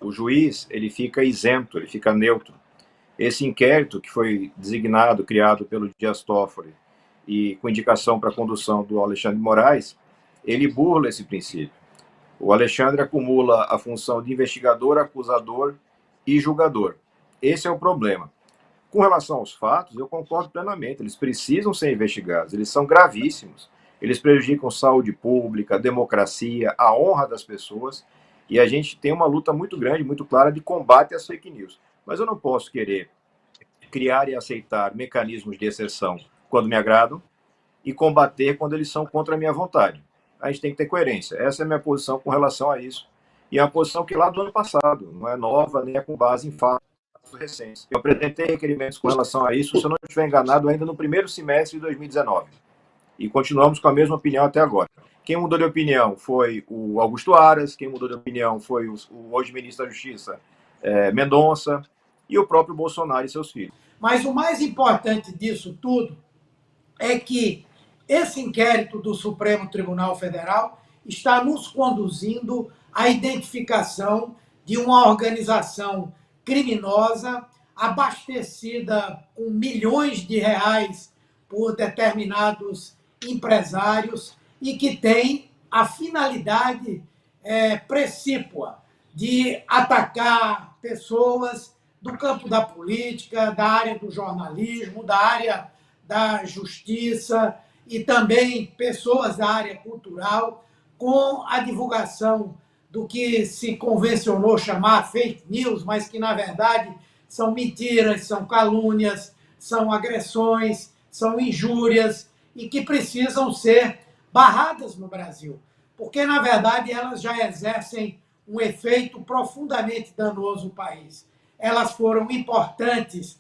o juiz ele fica isento, ele fica neutro. Esse inquérito que foi designado, criado pelo Dias Toffoli e com indicação para a condução do Alexandre de Moraes, ele burla esse princípio. O Alexandre acumula a função de investigador, acusador e julgador. Esse é o problema. Com relação aos fatos, eu concordo plenamente, eles precisam ser investigados, eles são gravíssimos, eles prejudicam a saúde pública, a democracia, a honra das pessoas, e a gente tem uma luta muito grande, muito clara de combate às fake news. Mas eu não posso querer criar e aceitar mecanismos de exceção quando me agradam e combater quando eles são contra a minha vontade. A gente tem que ter coerência. Essa é a minha posição com relação a isso. E é uma posição que lá do ano passado, não é nova, nem é com base em fatos recentes. Eu apresentei requerimentos com relação a isso, se eu não estiver enganado, ainda no primeiro semestre de 2019. E continuamos com a mesma opinião até agora. Quem mudou de opinião foi o Augusto Aras, quem mudou de opinião foi o hoje ministro da Justiça, Mendonça, e o próprio Bolsonaro e seus filhos. Mas o mais importante disso tudo é que esse inquérito do Supremo Tribunal Federal está nos conduzindo à identificação de uma organização criminosa abastecida com milhões de reais por determinados empresários e que tem a finalidade precípua de atacar pessoas do campo da política, da área do jornalismo, da área da justiça e também pessoas da área cultural, com a divulgação do que se convencionou chamar fake news, mas que, na verdade, são mentiras, são calúnias, são agressões, são injúrias e que precisam ser barradas no Brasil, porque, na verdade, elas já exercem um efeito profundamente danoso no país. Elas foram importantes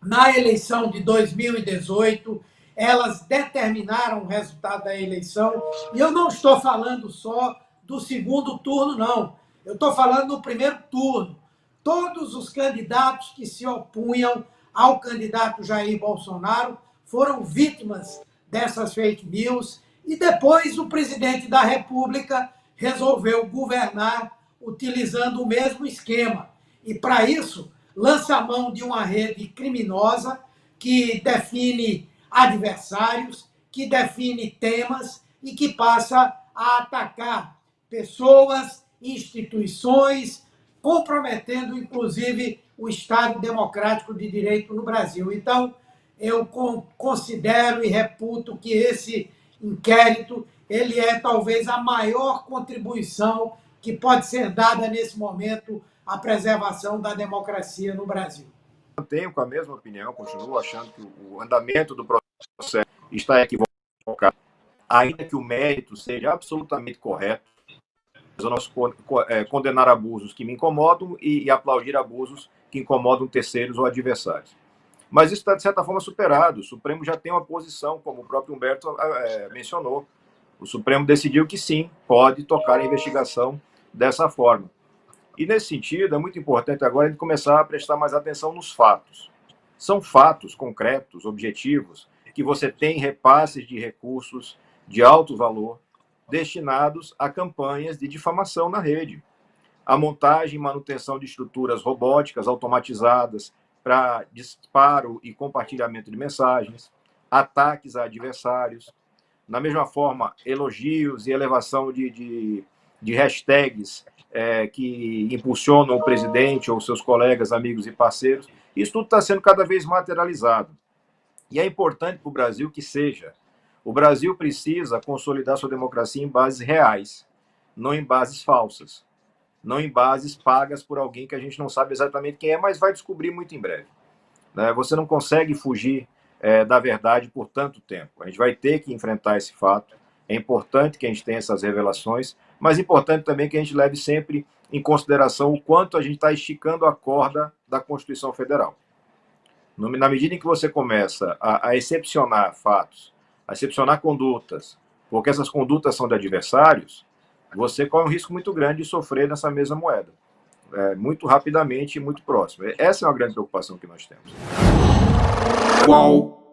na eleição de 2018, elas determinaram o resultado da eleição, e eu não estou falando só do segundo turno, não. Eu estou falando do primeiro turno. Todos os candidatos que se opunham ao candidato Jair Bolsonaro foram vítimas dessas fake news, e depois o presidente da República resolveu governar utilizando o mesmo esquema. E, para isso, lança a mão de uma rede criminosa que define adversários, que define temas e que passa a atacar pessoas, instituições, comprometendo, inclusive, o Estado democrático de direito no Brasil. Então, eu considero e reputo que esse inquérito ele é talvez a maior contribuição que pode ser dada nesse momento à preservação da democracia no Brasil. Eu tenho com a mesma opinião, continuo achando que o andamento do processo está equivocado, ainda que o mérito seja absolutamente correto. Eu não condenar abusos que me incomodam e aplaudir abusos que incomodam terceiros ou adversários. Mas isso está, de certa forma, superado. O Supremo já tem uma posição, como o próprio Humberto mencionou. O Supremo decidiu que sim, pode tocar a investigação dessa forma. E, nesse sentido, é muito importante agora a gente começar a prestar mais atenção nos fatos. São fatos concretos, objetivos, que você tem repasses de recursos de alto valor destinados a campanhas de difamação na rede. A montagem e manutenção de estruturas robóticas automatizadas para disparo e compartilhamento de mensagens, ataques a adversários, na mesma forma, elogios e elevação de hashtags que impulsionam o presidente ou seus colegas, amigos e parceiros. Isso tudo está sendo cada vez materializado. E é importante para o Brasil que seja. O Brasil precisa consolidar sua democracia em bases reais, não em bases falsas, não em bases pagas por alguém que a gente não sabe exatamente quem é, mas vai descobrir muito em breve. Você não consegue fugir da verdade por tanto tempo. A gente vai ter que enfrentar esse fato. É importante que a gente tenha essas revelações, mas é importante também que a gente leve sempre em consideração o quanto a gente está esticando a corda da Constituição Federal. Na medida em que você começa a excepcionar fatos, a excepcionar condutas, porque essas condutas são de adversários, você corre um risco muito grande de sofrer nessa mesma moeda, muito rapidamente e muito próximo. Essa é uma grande preocupação que nós temos. Qual